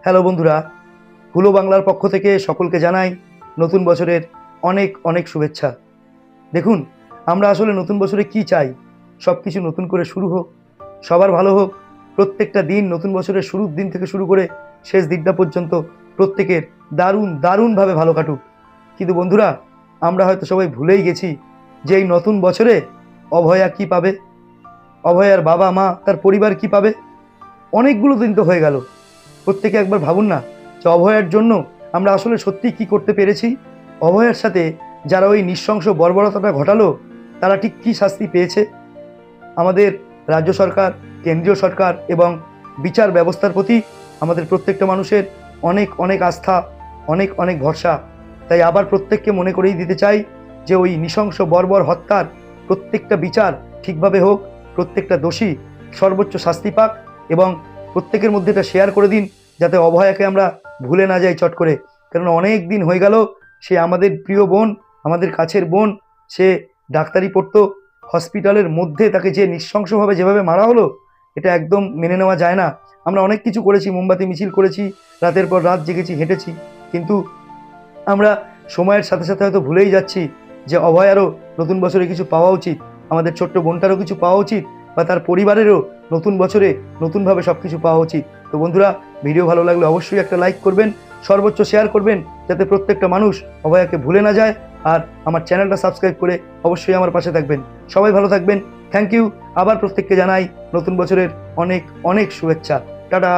Hello বন্ধুরা, হুলো বাংলার পক্ষ থেকে সকলকে জানাই নতুন বছরের অনেক অনেক শুভেচ্ছা। দেখুন, আমরা আসলে নতুন বছরে কি চাই? সব কিছু নতুন করে শুরু হোক, সবার ভালো হোক, প্রত্যেকটা দিন নতুন বছরের শুরুর দিন থেকে শুরু করে শেষ দিনটা পর্যন্ত প্রত্যেকের দারুণ দারুণভাবে ভালো কাটুক। কিন্তু বন্ধুরা, আমরা হয়তো সবাই ভুলেই গেছি যে এই নতুন বছরে অভয়া কি পাবে, অভয়ার বাবা মা তার পরিবার কি পাবে। অনেকগুলো দিন তো হয়ে গেল, প্রত্যেকে একবার ভাবুন না যে অভয়ার জন্য আমরা আসলে সত্যি কি করতে পেরেছি। অভয়ার সাথে যারা ওই নৃশংস বর্বরতাটা ঘটালো তারা ঠিক কী শাস্তি পেয়েছে। আমাদের রাজ্য সরকার, কেন্দ্রীয় সরকার এবং বিচার ব্যবস্থার প্রতি আমাদের প্রত্যেকটা মানুষের অনেক অনেক আস্থা, অনেক অনেক ভরসা। তাই আবার প্রত্যেককে মনে করিয়ে দিতে চাই যে ওই নৃশংস বর্বর হত্যার প্রত্যেকটা বিচার ঠিকভাবে হোক, প্রত্যেকটা দোষী সর্বোচ্চ শাস্তি পাক এবং প্রত্যেকের মধ্যে এটা শেয়ার করে দিন যাতে অভয়াকে আমরা ভুলে না যাই চট করে। কারণ অনেক দিন হয়ে গেল, সে আমাদের প্রিয় বোন, আমাদের কাছের বোন। সে ডাক্তারি পড়তো, হসপিটালের মধ্যে তাকে যে নৃশংসভাবে যেভাবে মারা হলো, এটা একদম মেনে নেওয়া যায় না। আমরা অনেক কিছু করেছি, মোমবাতি মিছিল করেছি, রাতের পর রাত জেগেছি, হেঁটেছি, কিন্তু আমরা সময়ের সাথে সাথে হয়তো ভুলেই যাচ্ছি যে অভয়ারও নতুন বছরে কিছু পাওয়া উচিত, আমাদের ছোট্ট বোনটারও কিছু পাওয়া উচিত, বা তার পরিবারেরও নতুন বছরে নতুনভাবে সব কিছু পাওয়া উচিত। তো বন্ধুরা, ভিডিও ভালো লাগলে অবশ্যই একটা লাইক করবেন, সর্বোচ্চ শেয়ার করবেন যাতে প্রত্যেকটা মানুষ অভয়াকে ভুলে না যায়। আর আমার চ্যানেলটা সাবস্ক্রাইব করে অবশ্যই আমার পাশে থাকবেন। সবাই ভালো থাকবেন। Thank you. আবার প্রত্যেককে জানাই নতুন বছরের অনেক অনেক শুভেচ্ছা। টাটা।